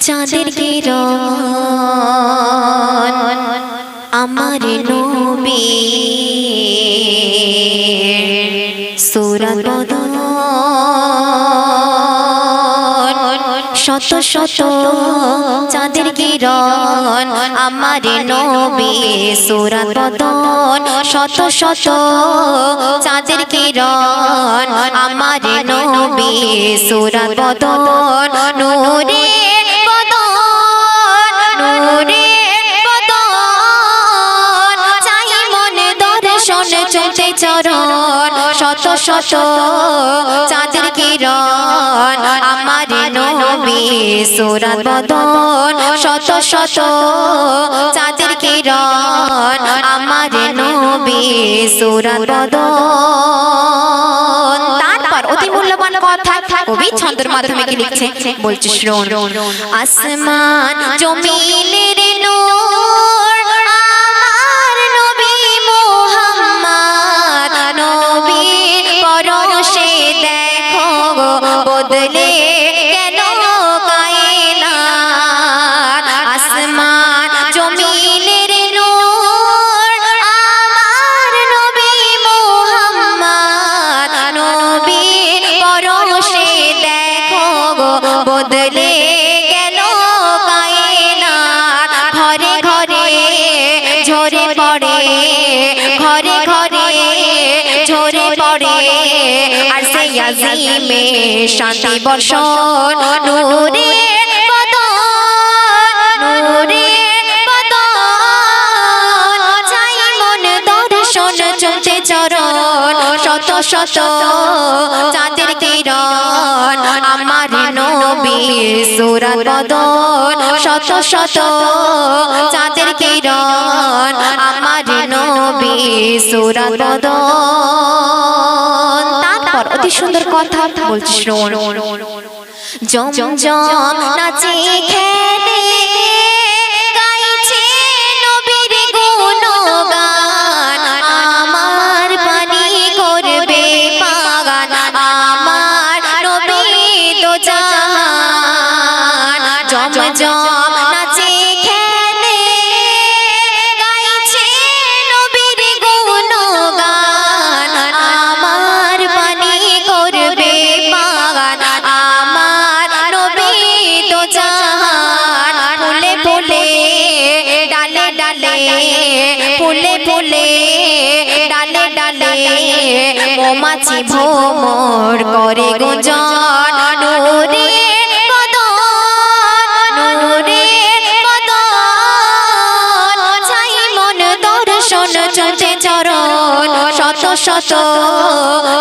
চাঁদের কিরণ আমার নবী সূরাত বদন শত শত চাঁদের কিরণ আমার নবী সূরাত বদন শত শত চাঁদের কিরণ আমার নবী সূরাত বদন নূরে চলতে চরণ শত শত চাঁদের কিরণ আমার নবী সূরাত বদন শত শত চাঁদের কিরণ আমার নবী সূরাত বদন। তারপর অতি মূল্যবান কথা কবি ছন্দের মাধ্যমে কি লিখছে বলছে শোন। আসমান জমিনের নূর আমার নবী মুহাম্মদ নবীর পরশে দেখো বদলে কেন কায়নাত। আসমান জমিনের নূর আমার নবী মুহাম্মদ নবীর পরশে দেখো বদলে কেন কায়নাত। ঘরে ঘরে ঝরে পড়ে ঘরে ঘরে ঝরে পড়ে আর সেই আজিমে শান্তি বর্ষণ নূরে বদন নূরে বদন চাই মন দর্শন চলতে চরণ শত শত চাঁদের কিরণ আমার নবী সূরাত বদন শত শত চাঁদের কিরণ আমার নবী সূরাত বদন। তারপর অতি সুন্দর কথা বলছি শোন। জম জম নাচে খেলে গাইছে নবীর গুণগান আমার পানি করবে পাগান আমার নবী দো জাহান। জম জম নাচে খেলে গাইছে নবীর গুণগান আমার পানি করবে পাগান আমার নবী দো জাহান। ফুলে ফুলে ডালে ডালে ফুলে ফুলে ডালে ডালে মৌমাছি ভ্রমর করে গুঞ্জন নূরে বদন নূরে বদন চাই মন দর্শন চলতে চরণ শত শত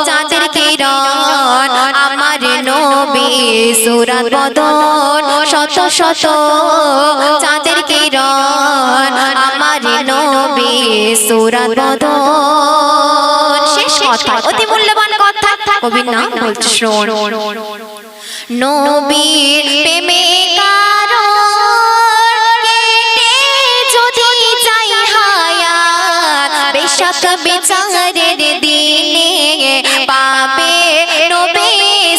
চাঁদের কিরণ আমার নবী সূরাত বদন শত শত চাঁদের কিরণ আমার নবী সূরাত বদন। শেষ কথা অতি মূল্যবান কথা কবির নাম বলছে শোন। নবীর প্রেমে কারো কেটে যদি যাই হায়াত বেশক বিচারের দিনে পাবে নবী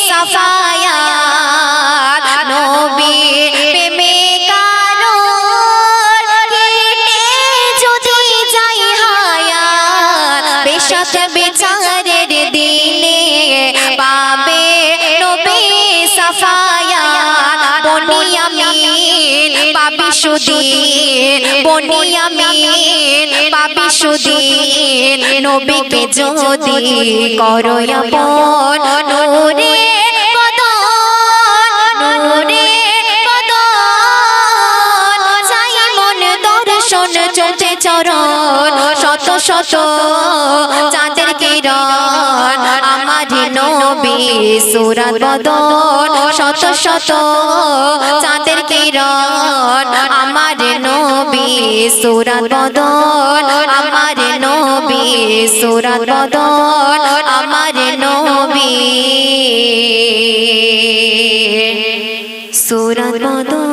সাফায়াত। নবীর প্রেমে কারো কেটে যদি যাই হায়াত বেশক বিচারের দিনে পাবে নবী সাফায়াত। বনিয়ামিন পাবি সুদিন বনিয়ামিন পাবি সুদিন নবীকে যদি করো আপন নূরে বদন নূরে বদন চাই মন দর্শন চলতে চরণ শত শত চাঁদের কিরণ আমার নবী সূরাত বদন শত শত চাঁদের কিরণ আমার নবী সূরাত বদন আমার নবী সূরাত বদন আমার নবী সূরাত বদন।